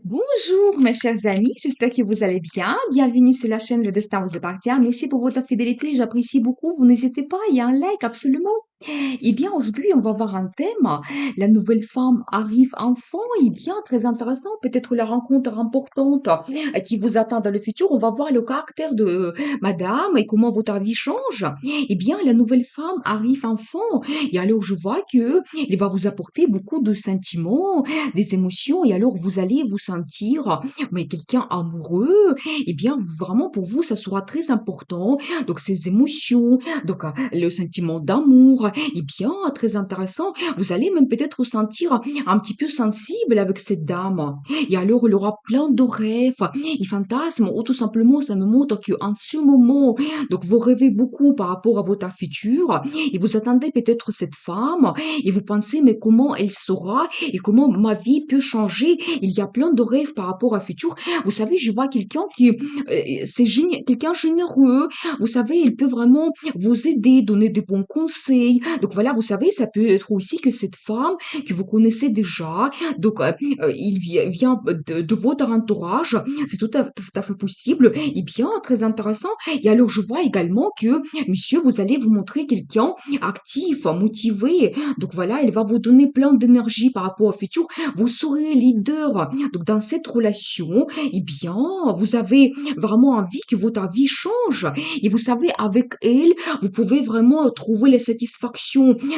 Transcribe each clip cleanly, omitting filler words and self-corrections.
Bonjour mes chers amis, j'espère que vous allez bien. Bienvenue sur la chaîne Le Destin vous appartient. Merci pour votre fidélité, j'apprécie beaucoup. Vous n'hésitez pas, il y a un like absolument. Eh bien, aujourd'hui, on va voir un thème. La nouvelle femme arrive enfant. Eh bien, très intéressant. Peut-être la rencontre importante qui vous attend dans le futur. On va voir le caractère de madame et comment votre vie change. Eh bien, la nouvelle femme arrive enfant. Et alors, je vois que il va vous apporter beaucoup de sentiments, des émotions. Et alors, vous allez vous sentir, mais quelqu'un amoureux. Eh bien, vraiment, pour vous, ça sera très important. Donc, ces émotions, donc le sentiment d'amour, eh bien, très intéressant. Vous allez même peut-être vous sentir un petit peu sensible avec cette dame. Et alors, il aura plein de rêves et fantasmes, ou tout simplement, ça me montre qu'en ce moment, donc vous rêvez beaucoup par rapport à votre futur, et vous attendez peut-être cette femme, et vous pensez, mais comment elle sera, et comment ma vie peut changer. Il y a plein de rêves par rapport à futur. Vous savez, je vois quelqu'un qui, quelqu'un généreux. Vous savez, il peut vraiment vous aider, donner des bons conseils. Donc voilà, vous savez, ça peut être aussi que cette femme que vous connaissez déjà, donc il vient de votre entourage, c'est tout à fait possible, et bien très intéressant. Et alors je vois également que, monsieur, vous allez vous montrer quelqu'un actif, motivé. Donc voilà, il va vous donner plein d'énergie par rapport au futur. Vous serez leader. Donc dans cette relation, eh bien, vous avez vraiment envie que votre vie change. Et vous savez, avec elle, vous pouvez vraiment trouver la satisfaction.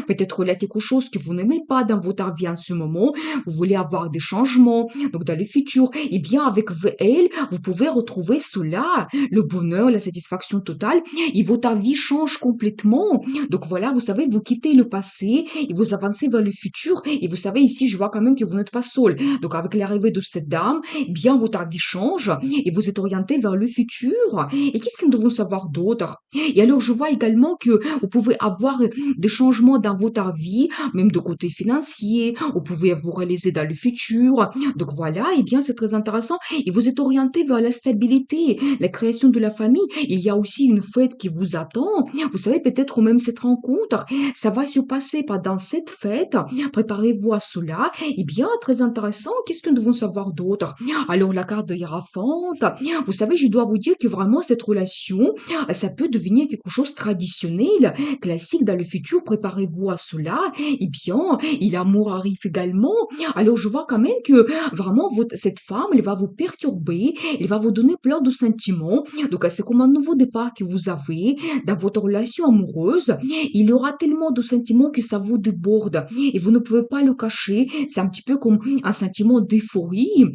Peut-être il y a quelque chose que vous n'aimez pas dans votre vie en ce moment. Vous voulez avoir des changements. Donc, dans le futur, eh bien, avec elle, vous pouvez retrouver cela, le bonheur, la satisfaction totale. Et votre vie change complètement. Donc, voilà, vous savez, vous quittez le passé et vous avancez vers le futur. Et vous savez, ici, je vois quand même que vous n'êtes pas seul. Donc, avec l'arrivée de cette dame, eh bien, votre vie change et vous êtes orienté vers le futur. Et qu'est-ce que nous devons savoir d'autre? Et alors, je vois également que vous pouvez avoir des changements dans votre vie, même de côté financier, vous pouvez vous réaliser dans le futur. Donc voilà, et bien, c'est très intéressant. Et vous êtes orienté vers la stabilité, la création de la famille. Il y a aussi une fête qui vous attend. Vous savez, peut-être même cette rencontre, ça va se passer pendant cette fête. Préparez-vous à cela. Et bien, très intéressant. Qu'est-ce que nous devons savoir d'autre? Alors, la carte de Hiérophante. Vous savez, je dois vous dire que vraiment, cette relation, ça peut devenir quelque chose de traditionnel, classique dans le futur. Préparez-vous à cela. Eh bien, et l'amour arrive également. Alors, je vois quand même que vraiment, cette femme, elle va vous perturber, elle va vous donner plein de sentiments. Donc, c'est comme un nouveau départ que vous avez dans votre relation amoureuse. Il y aura tellement de sentiments que ça vous déborde et vous ne pouvez pas le cacher. C'est un petit peu comme un sentiment d'euphorie.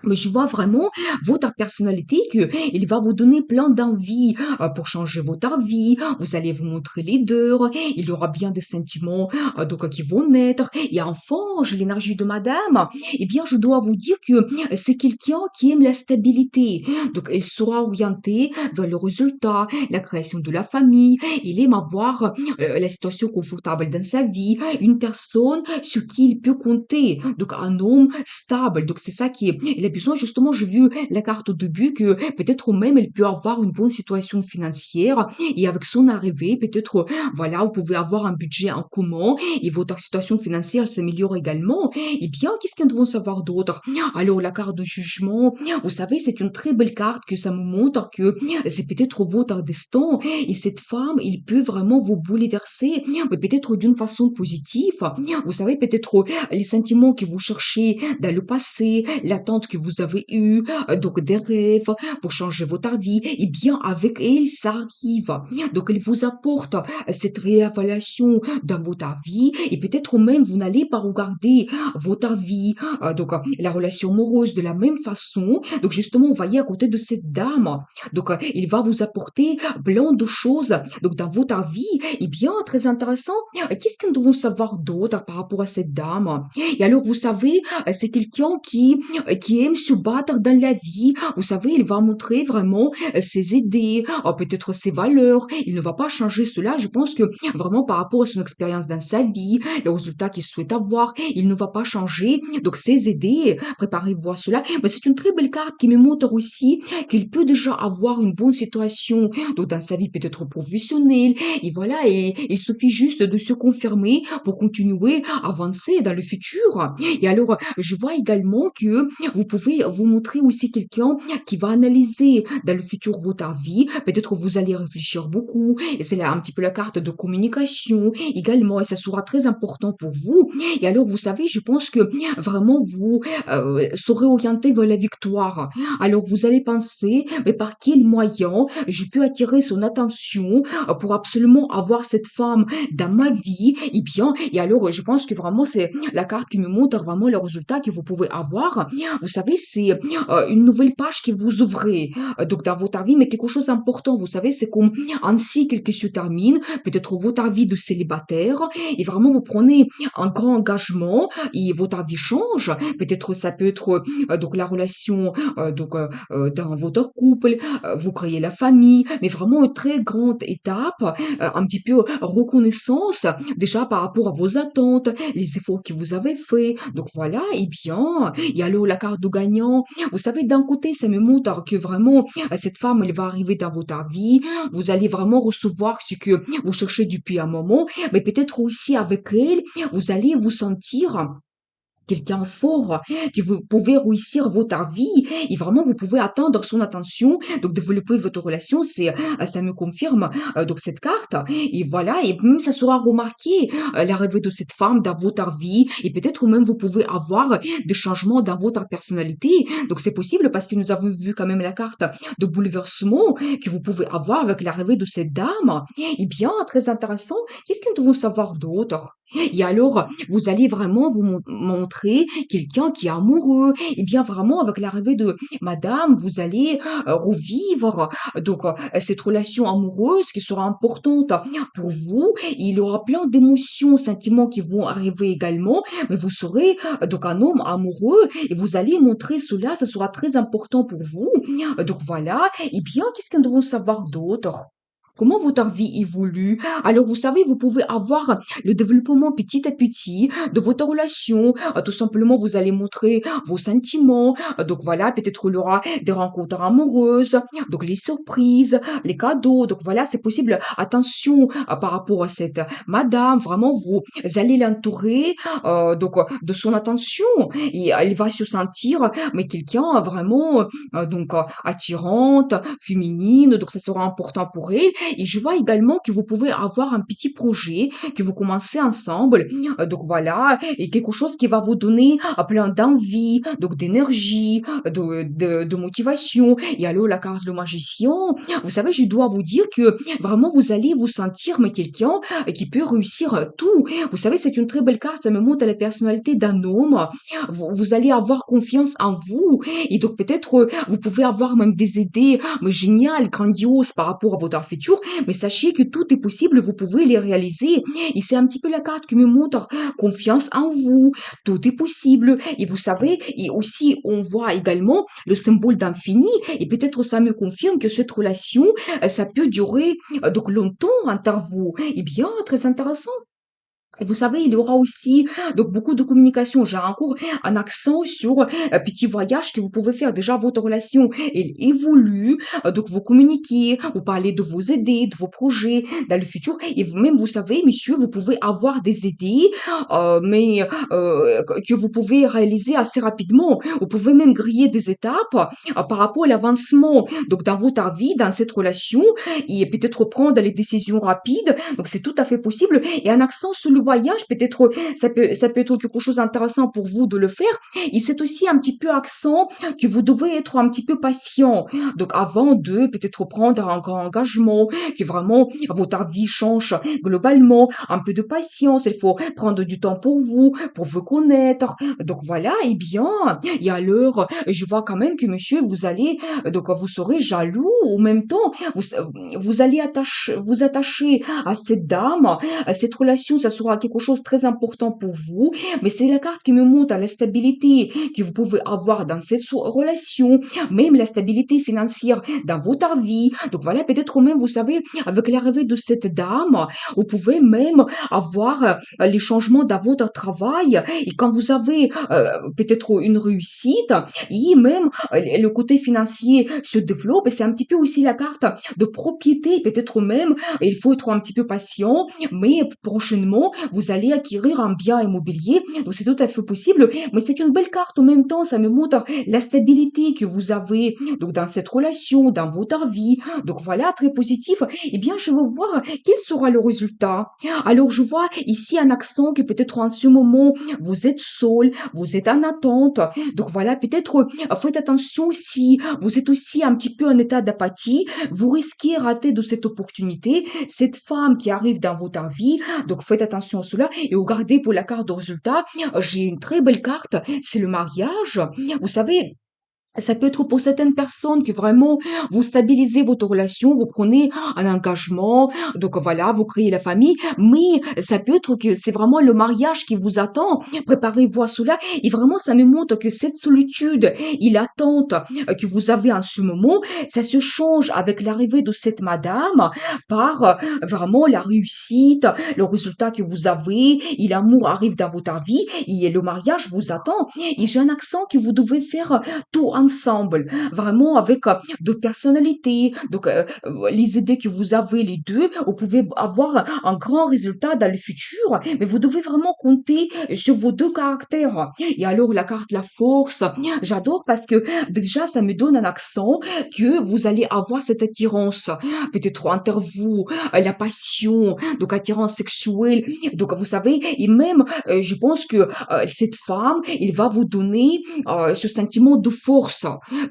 Mais je vois vraiment votre personnalité que il va vous donner plein d'envie pour changer votre vie. Vous allez vous montrer leader. Il y aura bien des sentiments donc qui vont naître. Et enfin, j'ai l'énergie de madame. Eh bien, je dois vous dire que c'est quelqu'un qui aime la stabilité. Donc, elle sera orientée vers le résultat, la création de la famille. Il aime avoir la situation confortable dans sa vie. Une personne sur qui il peut compter. Donc, un homme stable. Donc, c'est ça qui est il a besoin, justement, j'ai vu la carte au début que peut-être même elle peut avoir une bonne situation financière et avec son arrivée, peut-être, voilà, vous pouvez avoir un budget en commun et votre situation financière s'améliore également. Eh bien, qu'est-ce que nous devons savoir d'autre? Alors, la carte de jugement, vous savez, c'est une très belle carte que ça me montre que c'est peut-être votre destin et cette femme, il peut vraiment vous bouleverser, mais peut-être d'une façon positive. Vous savez, peut-être les sentiments que vous cherchez dans le passé, l'attente que vous avez eue, donc des rêves pour changer votre vie, et bien avec elle, ça arrive. Donc elle vous apporte cette réévaluation dans votre vie, et peut-être même vous n'allez pas regarder votre vie, la relation amoureuse de la même façon. Donc justement, vous voyez à côté de cette dame, donc il va vous apporter plein de choses donc dans votre vie, et bien très intéressant. Qu'est-ce que nous devons savoir d'autre par rapport à cette dame? Et alors vous savez, c'est quelqu'un qui aime se battre dans la vie. Vous savez, il va montrer vraiment ses idées, peut-être ses valeurs. Il ne va pas changer cela. Je pense que vraiment par rapport à son expérience dans sa vie, les résultats qu'il souhaite avoir, il ne va pas changer. Donc, ses idées, préparez-vous à cela. Mais c'est une très belle carte qui me montre aussi qu'il peut déjà avoir une bonne situation donc dans sa vie peut-être professionnelle. Et voilà, et il suffit juste de se confirmer pour continuer à avancer dans le futur. Et alors, je vois également que vous pouvez vous montrer aussi quelqu'un qui va analyser dans le futur votre vie. Peut-être vous allez réfléchir beaucoup. Et c'est là un petit peu la carte de communication également. Et ça sera très important pour vous. Et alors, vous savez, je pense que vraiment vous serez orienté vers la victoire. Alors, vous allez penser, mais par quel moyen je peux attirer son attention pour absolument avoir cette femme dans ma vie? Et alors, je pense que vraiment, c'est la carte qui me montre vraiment le résultat que vous pouvez avoir. Vous savez, c'est une nouvelle page que vous ouvrez donc dans votre vie, mais quelque chose d'important. Vous savez, c'est comme un cycle qui se termine, peut-être votre vie de célibataire, et vraiment vous prenez un grand engagement et votre vie change. Peut-être ça peut être donc la relation dans votre couple, vous créez la famille, mais vraiment une très grande étape, un petit peu reconnaissance déjà par rapport à vos attentes, les efforts que vous avez faits. Donc voilà, et alors la carte de gagnant, vous savez, d'un côté, ça me montre que vraiment cette femme, elle va arriver dans votre vie, vous allez vraiment recevoir ce que vous cherchez depuis un moment, mais peut-être aussi avec elle, vous allez vous sentir quelqu'un fort, que vous pouvez réussir votre vie et vraiment vous pouvez atteindre son attention, donc développer votre relation, ça me confirme donc cette carte et voilà et même ça sera remarqué l'arrivée de cette femme dans votre vie et peut-être même vous pouvez avoir des changements dans votre personnalité. Donc c'est possible parce que nous avons vu quand même la carte de bouleversement que vous pouvez avoir avec l'arrivée de cette dame. Eh bien, très intéressant. Qu'est-ce que nous devons savoir d'autre? Et alors, vous allez vraiment vous montrer quelqu'un qui est amoureux. Et bien vraiment, avec l'arrivée de madame, vous allez revivre cette relation amoureuse qui sera importante pour vous. Il y aura plein d'émotions, sentiments qui vont arriver également, mais vous serez donc un homme amoureux et vous allez montrer cela, ça sera très important pour vous. Donc voilà, et bien, qu'est-ce que nous devons savoir d'autre? Comment votre vie évolue? Alors, vous savez, vous pouvez avoir le développement petit à petit de votre relation. Tout simplement, vous allez montrer vos sentiments. Donc voilà, peut-être il y aura des rencontres amoureuses, donc les surprises, les cadeaux. Donc voilà, c'est possible. Attention par rapport à cette madame. Vraiment, vous allez l'entourer de son attention et elle va se sentir mais quelqu'un vraiment attirante, féminine. Donc ça sera important pour elle. Et je vois également que vous pouvez avoir un petit projet que vous commencez ensemble. Donc voilà, et quelque chose qui va vous donner plein d'envie, donc d'énergie, de motivation. Et alors la carte le magicien, vous savez, je dois vous dire que vraiment vous allez vous sentir mais quelqu'un qui peut réussir tout. Vous savez, c'est une très belle carte, ça me montre la personnalité d'un homme. Vous allez avoir confiance en vous. Et donc peut-être vous pouvez avoir même des idées mais géniales, grandioses par rapport à votre futur, mais sachez que tout est possible, vous pouvez les réaliser. Et c'est un petit peu la carte qui me montre confiance en vous, tout est possible. Et vous savez, et aussi on voit également le symbole d'infini, et peut-être ça me confirme que cette relation, ça peut durer donc longtemps entre vous. Eh bien, très intéressant. Et vous savez, il y aura aussi donc beaucoup de communication. J'ai encore un accent sur petit voyage que vous pouvez faire. Déjà, votre relation, elle évolue. Donc, vous communiquez, vous parlez de vos idées, de vos projets dans le futur. Et même, vous savez, monsieur, vous pouvez avoir des idées, mais que vous pouvez réaliser assez rapidement. Vous pouvez même griller des étapes par rapport à l'avancement. Donc, dans votre vie, dans cette relation, et peut-être prendre les décisions rapides. Donc, c'est tout à fait possible. Et un accent sur le voyage, peut-être ça peut être quelque chose d'intéressant pour vous de le faire. Et c'est aussi un petit peu accent que vous devez être un petit peu patient. Donc avant de peut-être prendre un grand engagement, que vraiment votre vie change globalement, un peu de patience, il faut prendre du temps pour vous connaître. Donc voilà, et alors, je vois quand même que monsieur, vous allez, vous serez jaloux, en même temps, vous allez vous attacher à cette dame, cette relation, ça sera peut-être quelque chose de très important pour vous, mais c'est la carte qui me montre la stabilité que vous pouvez avoir dans cette relation, même la stabilité financière dans votre vie. Donc voilà, peut-être même, vous savez, avec l'arrivée de cette dame, vous pouvez même avoir les changements dans votre travail. Et quand vous avez peut-être une réussite, et même le côté financier se développe, et c'est un petit peu aussi la carte de propriété, peut-être même, il faut être un petit peu patient, mais prochainement, vous allez acquérir un bien immobilier, donc c'est tout à fait possible, mais c'est une belle carte en même temps, ça me montre la stabilité que vous avez, donc dans cette relation, dans votre vie, donc voilà, très positif. Eh bien, je veux voir quel sera le résultat. Alors, je vois ici un accent que peut-être en ce moment, vous êtes seul, vous êtes en attente, donc voilà, peut-être faites attention si vous êtes aussi un petit peu en état d'apathie, vous risquez de rater de cette opportunité, cette femme qui arrive dans votre vie, donc faites attention à cela et regardez pour la carte de résultat, j'ai une très belle carte, c'est le mariage. Vous savez, ça peut être pour certaines personnes que vraiment vous stabilisez votre relation, vous prenez un engagement, donc voilà, vous créez la famille, mais ça peut être que c'est vraiment le mariage qui vous attend. Préparez-vous à cela et vraiment ça me montre que cette solitude et l'attente que vous avez en ce moment, ça se change avec l'arrivée de cette madame par vraiment la réussite, le résultat que vous avez et l'amour arrive dans votre vie et le mariage vous attend. Et j'ai un accent que vous devez faire tout ensemble, vraiment avec de personnalités. Donc, les idées que vous avez les deux, vous pouvez avoir un grand résultat dans le futur, mais vous devez vraiment compter sur vos deux caractères. Et alors, la carte la force, j'adore parce que déjà, ça me donne un accent que vous allez avoir cette attirance, peut-être envers vous, la passion, donc attirance sexuelle. Donc, vous savez, et même, je pense que cette femme, il va vous donner ce sentiment de force,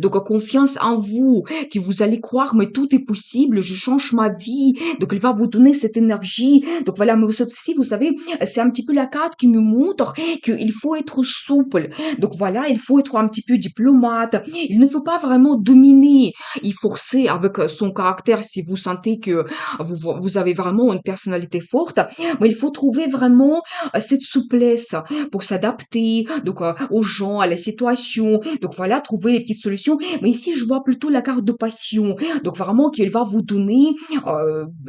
donc confiance en vous, que vous allez croire, mais tout est possible, je change ma vie, donc il va vous donner cette énergie, donc voilà, mais aussi, vous savez, c'est un petit peu la carte qui me montre qu'il faut être souple, donc voilà, il faut être un petit peu diplomate, il ne faut pas vraiment dominer et forcer avec son caractère si vous sentez que vous avez vraiment une personnalité forte, mais il faut trouver vraiment cette souplesse pour s'adapter donc aux gens, à la situation. Donc voilà, trouver les petites solutions. Mais ici, je vois plutôt la carte de passion. Donc vraiment qu'elle va vous donner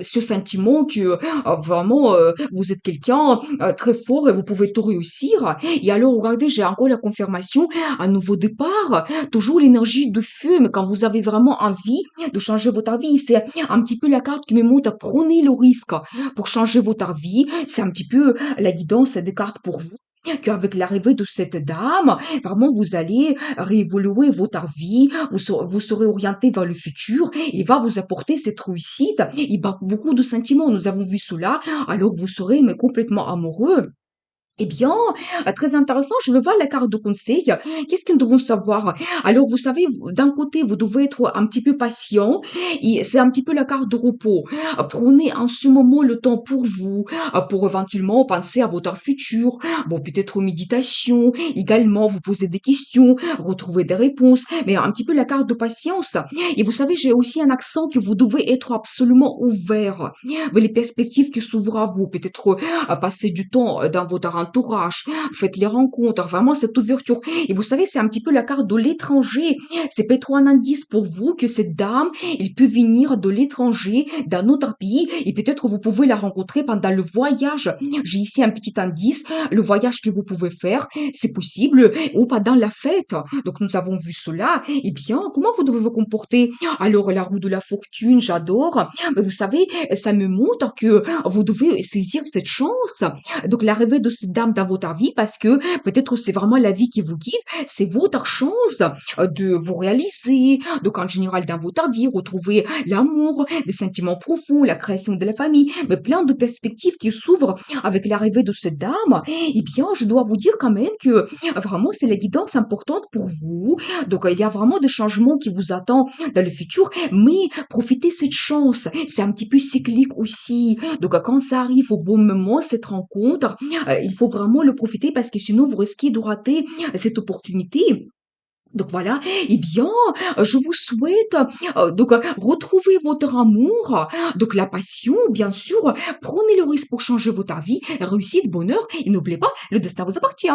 ce sentiment que vraiment vous êtes quelqu'un très fort et vous pouvez tout réussir. Et alors, regardez, j'ai encore la confirmation, un nouveau départ, toujours l'énergie de feu, mais quand vous avez vraiment envie de changer votre vie, c'est un petit peu la carte qui me montre, prenez le risque pour changer votre vie. C'est un petit peu la guidance des cartes pour vous qu'avec l'arrivée de cette dame, vraiment, vous allez réévoluer votre vie, vous serez orienté vers le futur, il va vous apporter cette réussite, il va beaucoup de sentiments, nous avons vu cela, alors vous serez mais complètement amoureux. Eh bien, très intéressant, je veux voir la carte de conseil. Qu'est-ce que nous devons savoir? Alors, vous savez, d'un côté, vous devez être un petit peu patient, et c'est un petit peu la carte de repos. Prenez en ce moment le temps pour éventuellement penser à votre futur. Bon, peut-être méditation, également, vous posez des questions, retrouver des réponses, mais un petit peu la carte de patience. Et vous savez, j'ai aussi un accent que vous devez être absolument ouvert vers les perspectives qui s'ouvrent à vous. Peut-être passer du temps dans votre entourage, faites les rencontres, vraiment cette ouverture. Et vous savez, c'est un petit peu la carte de l'étranger. C'est peut-être un indice pour vous que cette dame, elle peut venir de l'étranger, d'un autre pays, et peut-être vous pouvez la rencontrer pendant le voyage. J'ai ici un petit indice, le voyage que vous pouvez faire, c'est possible, ou pendant la fête. Donc nous avons vu cela. Eh bien, comment vous devez vous comporter? Alors, la roue de la fortune, j'adore. Mais vous savez, ça me montre que vous devez saisir cette chance. Donc, l'arrivée de cette dame dans votre vie, parce que peut-être c'est vraiment la vie qui vous guide, c'est votre chance de vous réaliser. Donc, en général, dans votre vie, retrouver l'amour, des sentiments profonds, la création de la famille, mais plein de perspectives qui s'ouvrent avec l'arrivée de cette dame. Eh bien, je dois vous dire quand même que vraiment, c'est la guidance importante pour vous. Donc, il y a vraiment des changements qui vous attendent dans le futur, mais profitez cette chance. C'est un petit peu cyclique aussi. Donc, quand ça arrive au bon moment, cette rencontre, il faut vraiment le profiter parce que sinon, vous risquez de rater cette opportunité. Donc voilà, eh bien, je vous souhaite, retrouver votre amour, donc la passion, bien sûr. Prenez le risque pour changer votre vie. Réussite, bonheur et n'oubliez pas, le destin vous appartient.